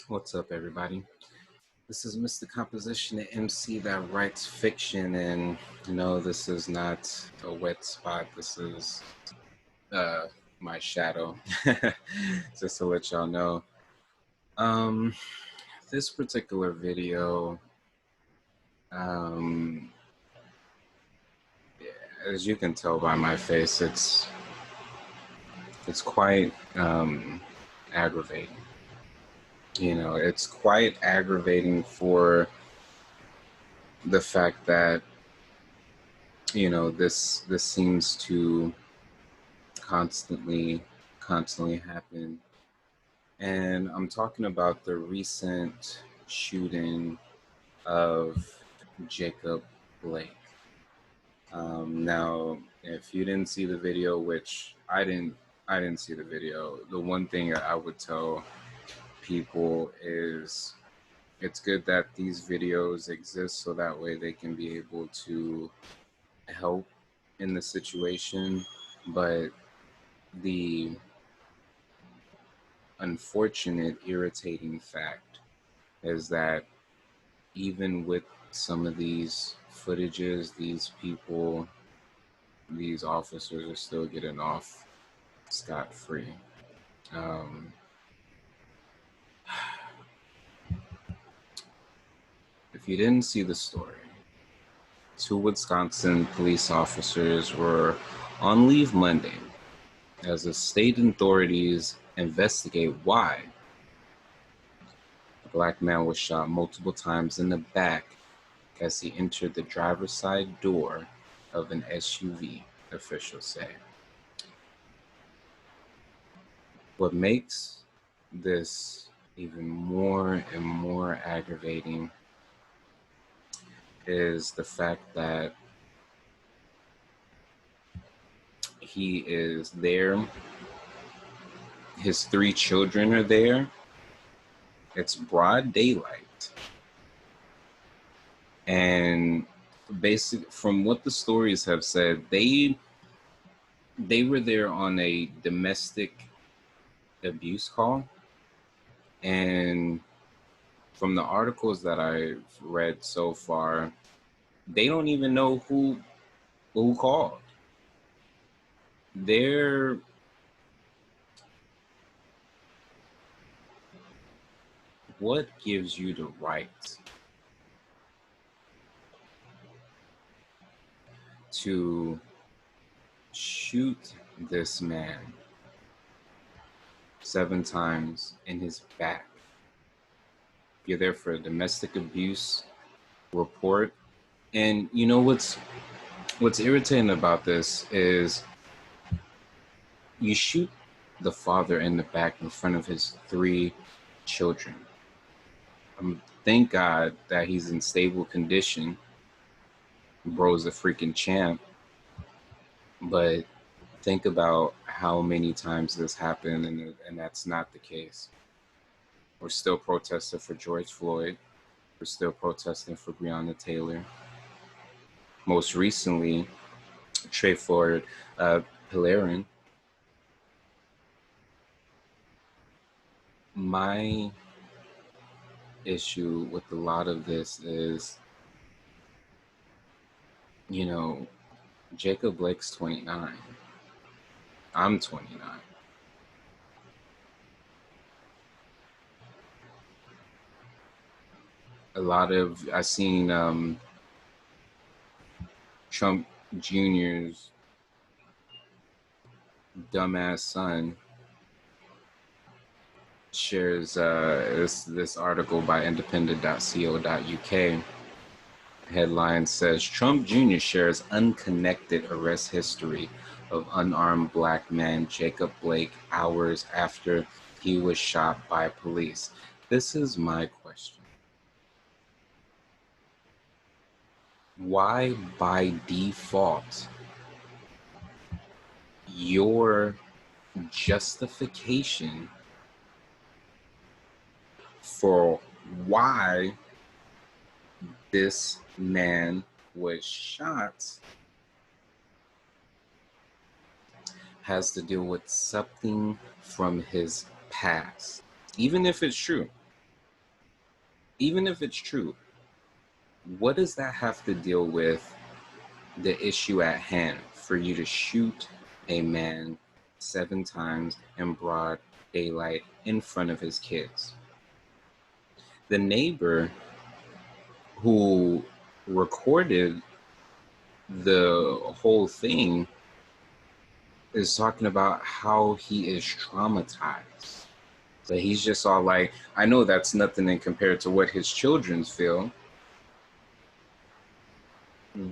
What's up, everybody? This is Mr. Composition, the MC that writes fiction, and this is not a wet spot. This is uh, my shadow. Just to let y'all know. Um, this particular video, um, as you can tell by my face, it's quite aggravating. It's quite aggravating for the fact that this seems to constantly happen. And I'm talking about the recent shooting of Jacob Blake. Now, if you didn't see the video, which I didn't see the video, the one thing I would tell people is it's good that these videos exist so that way they can be able to help in the situation. But the unfortunate, irritating fact is that even with some of these footages, these people, these officers are still getting off scot-free. If you didn't see the story, two Wisconsin police officers were on leave Monday as the state authorities investigate why a black man was shot multiple times in the back as he entered the driver's side door of an SUV, officials say. What makes this even more and more aggravating is the fact that he is there. His three children are there. It's broad daylight. And basically, from what the stories have said, they were there on a domestic abuse call. And from the articles that I've read so far, they don't even know who called. What gives you the right to shoot this man 7 times in his back? You're there for a domestic abuse report. And you know what's irritating about this is you shoot the father in the back in front of his 3 children. Thank God that he's in stable condition. Bro's a freaking champ. But think about how many times this happened, and that's not the case. We're still protesting for George Floyd. We're still protesting for Breonna Taylor. Most recently, Trayvon Pillerin. My issue with a lot of this is, Jacob Blake's 29. I'm 29. I seen Trump Jr.'s dumbass son shares this article by independent.co.uk. Headline says Trump Jr. shares unconnected arrest history of unarmed black man Jacob Blake hours after he was shot by police. This is my question. Why by default your justification for why this man was shot has to deal with something from his past, even if it's true? even if it's true, what does that have to deal with the issue at hand for you to shoot a man 7 times in broad daylight in front of his kids? The neighbor who recorded the whole thing is talking about how he is traumatized. So he's just all like, I know that's nothing in compared to what his children feel.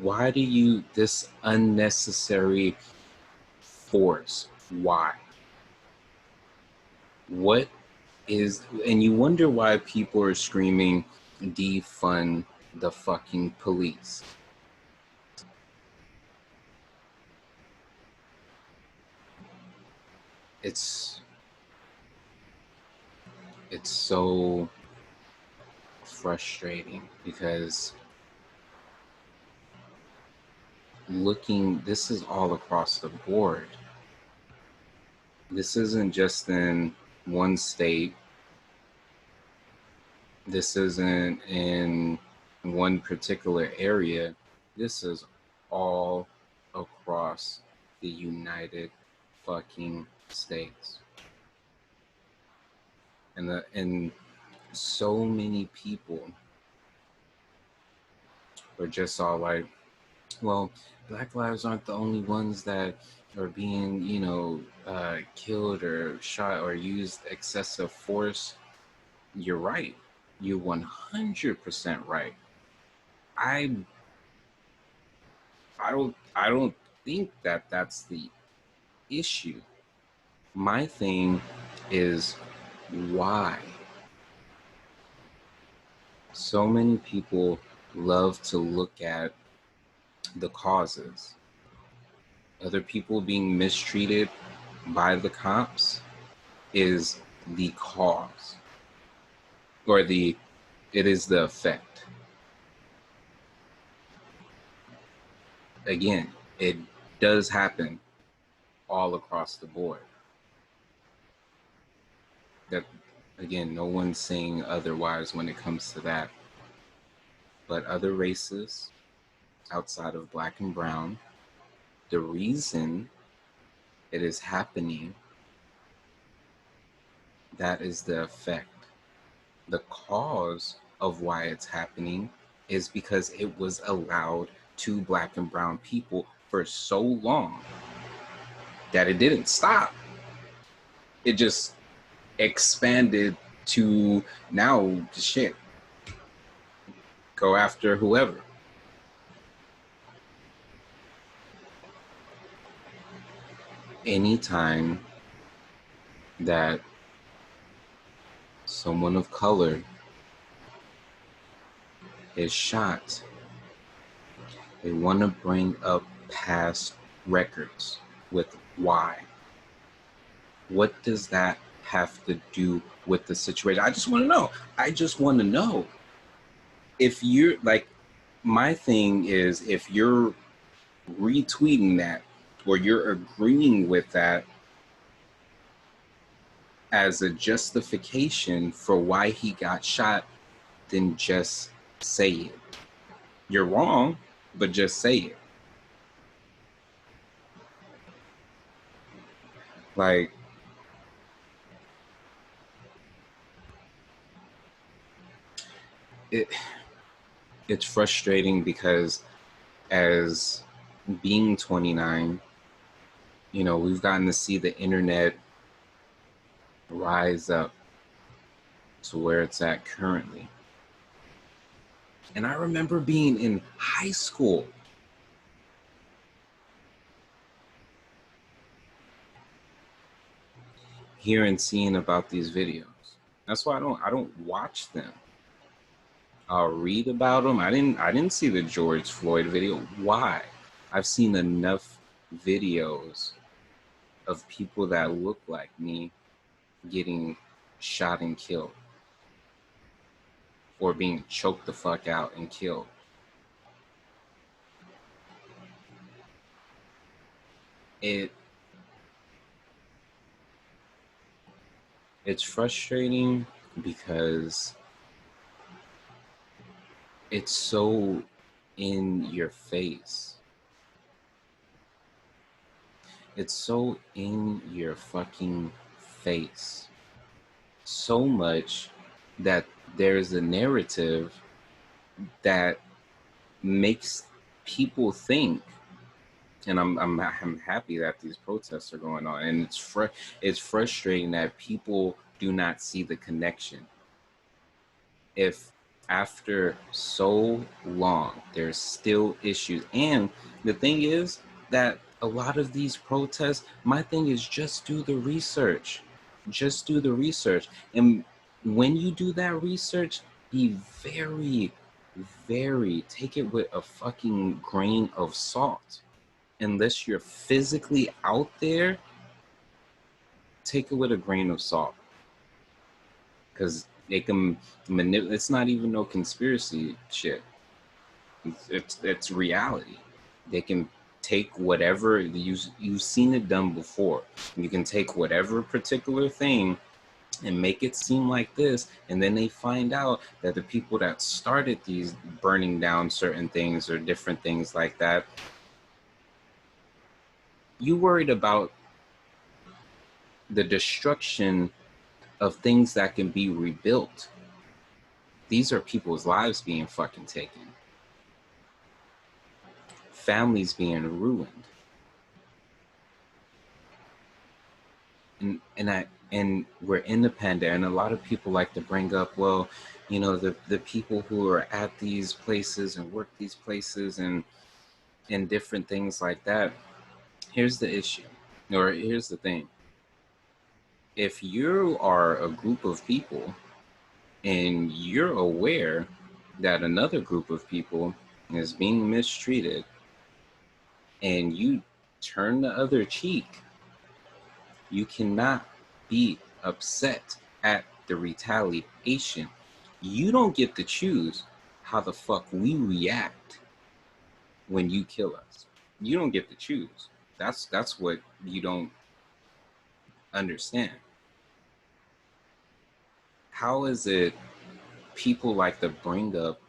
Why do you, this unnecessary force? Why? What is, and you wonder why people are screaming, defund the fucking police. It's so frustrating because this is all across the board. This isn't just in one state. This isn't in one particular area. This is all across the United fucking States. And so many people are just all like, well, Black lives aren't the only ones that are being, killed or shot or used excessive force. You're right. You're 100% right. I don't think that that's the issue. My thing is why so many people love to look at the causes. Other people being mistreated by the cops is the cause, or it is the effect. Again, it does happen all across the board. That, again, no one's saying otherwise when it comes to that. But other races outside of Black and brown, the reason it is happening, that is the effect. The cause of why it's happening is because it was allowed to Black and brown people for so long that it didn't stop. It just expanded to now, shit, go after whoever. Anytime that someone of color is shot, they want to bring up past records with why. What does that have to do with the situation? I just want to know. I just want to know. If you're like, my thing is, if you're retweeting that or you're agreeing with that as a justification for why he got shot, then just say it. You're wrong, but just say it. Like, it's frustrating because as being 29, we've gotten to see the internet rise up to where it's at currently. And I remember being in high school, hearing, seeing about these videos. That's why I don't watch them. I'll read about them. I didn't see the George Floyd video. Why? I've seen enough videos of people that look like me getting shot and killed, or being choked the fuck out and killed. It's frustrating because it's so in your face. It's so in your fucking face. So much that there's a narrative that makes people think, and I'm happy that these protests are going on, and it's frustrating that people do not see the connection. If after so long there's still issues, and the thing is that a lot of these protests, my thing is just do the research. Just do the research. And when you do that research, be very, very, take it with a fucking grain of salt. Unless you're physically out there, take it with a grain of salt. Because they can manipulate. It's not even no conspiracy shit. It's reality. They can take whatever you've seen it done before. You can take whatever particular thing and make it seem like this, and then they find out that the people that started these burning down certain things or different things like that, you worried about the destruction of things that can be rebuilt. These are people's lives being fucking taken, families being ruined. And we're independent, and a lot of people like to bring up, well, you know, the people who are at these places and work these places and different things like that. Here's the issue, or here's the thing. If you are a group of people and you're aware that another group of people is being mistreated and you turn the other cheek, you cannot be upset at the retaliation. You don't get to choose how the fuck we react when you kill us. You don't get to choose. That's what you don't understand. How is it people like to bring up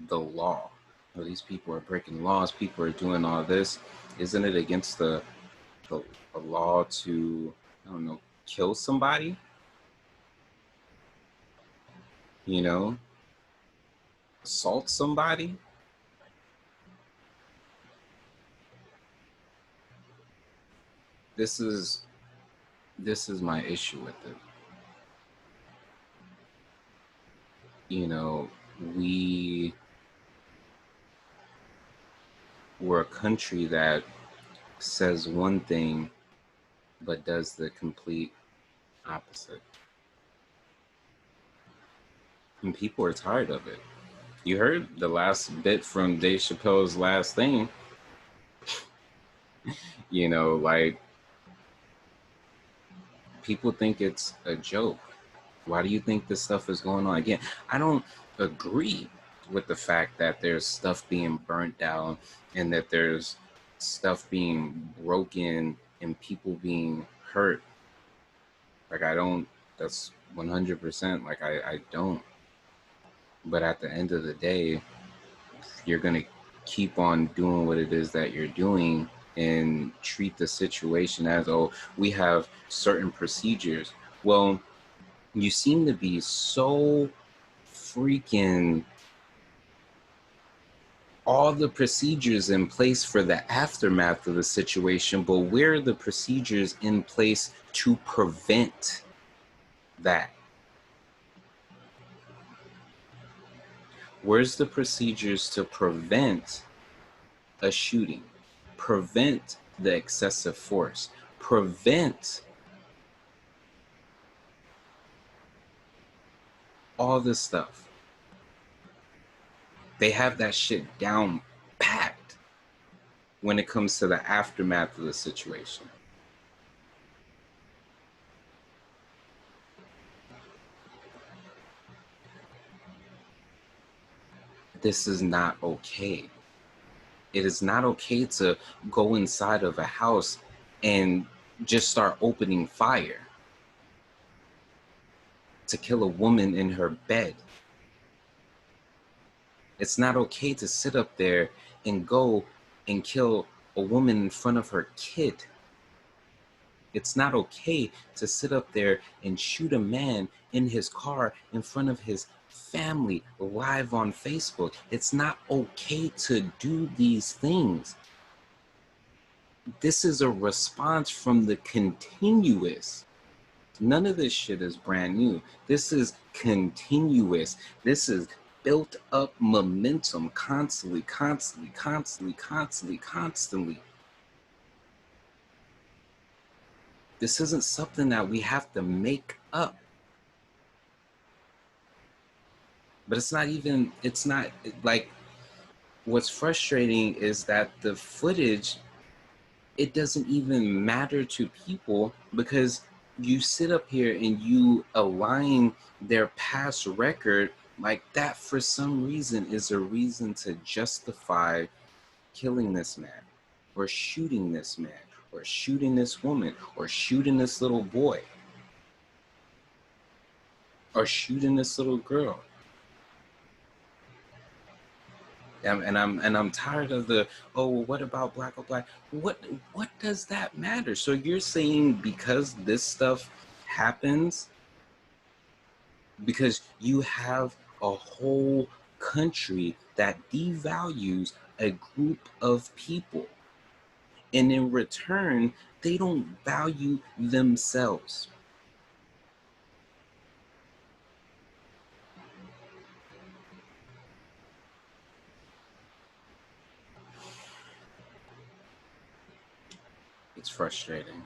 the law? Well, these people are breaking laws, people are doing all this. Isn't it against the law to, I don't know, kill somebody? You know, assault somebody? This is my issue with it. You know, we're a country that says one thing but does the complete opposite. And people are tired of it. You heard the last bit from Dave Chappelle's last thing. You know, like, people think it's a joke. Why do you think this stuff is going on? Again, I don't agree with the fact that there's stuff being burnt down and that there's stuff being broken and people being hurt. Like, I don't, that's 100%, like, I don't. But at the end of the day, you're going to keep on doing what it is that you're doing and treat the situation as, oh, we have certain procedures. Well, you seem to be so freaking all the procedures in place for the aftermath of the situation, but where are the procedures in place to prevent that? Where's the procedures to prevent a shooting, prevent the excessive force, prevent all this stuff? They have that shit down packed when it comes to the aftermath of the situation. This is not okay. It is not okay to go inside of a house and just start opening fire to kill a woman in her bed. It's not okay to sit up there and go and kill a woman in front of her kid. It's not okay to sit up there and shoot a man in his car in front of his family live on Facebook. It's not okay to do these things. This is a response from the continuous. None of this shit is brand new. This is continuous. This is built up momentum constantly. This isn't something that we have to make up. But it's not like, what's frustrating is that the footage, it doesn't even matter to people, because you sit up here and you align their past record like that for some reason is a reason to justify killing this man, or shooting this man, or shooting this woman, or shooting this little boy, or shooting this little girl. And I'm tired of the, oh, well, what about black or black? What does that matter? So you're saying because this stuff happens, because you have a whole country that devalues a group of people, and in return they don't value themselves. It's frustrating.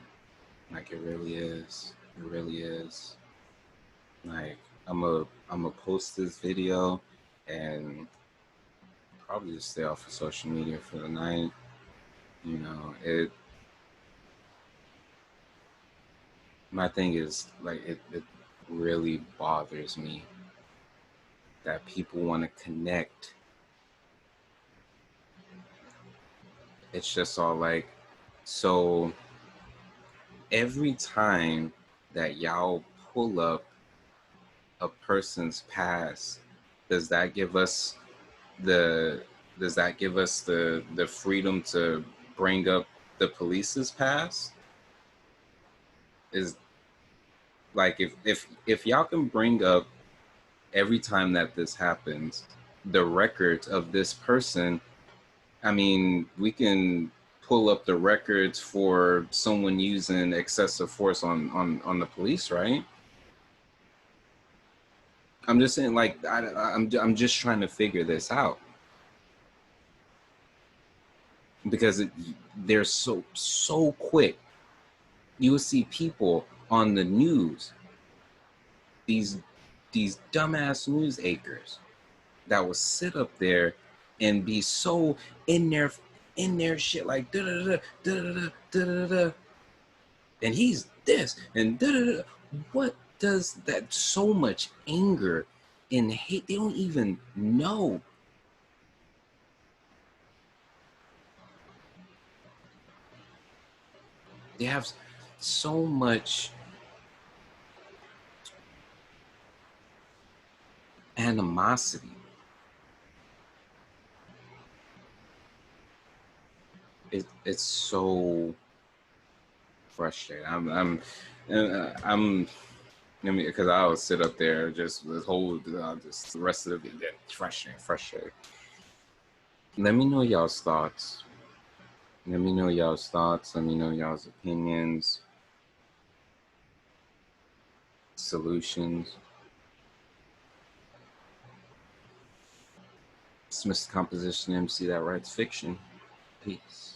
Like, it really is. It really is. Like, I'm a post this video and probably just stay off of social media for the night. You know, my thing is, like, it really bothers me that people want to connect. It's just all like, so every time that y'all pull up a person's past, does that give us the the freedom to bring up the police's past? Is, like, if y'all can bring up every time that this happens the records of this person, I mean, we can pull up the records for someone using excessive force on the police, right? I'm just saying, like, I'm just trying to figure this out, because they're so quick. You will see people on the news, these dumbass news anchors, that will sit up there and be so in their shit, like, da da da da da da da da, and he's this and da da da. What does that, so much anger and hate? They don't even know. They have so much animosity. It's so frustrating. I'm I mean, because I would sit up there just this whole, just the rest of the video, frustrating. Let me know y'all's thoughts. Let me know y'all's thoughts. Let me know y'all's opinions, solutions. It's Mr. Composition MC that writes fiction. Peace.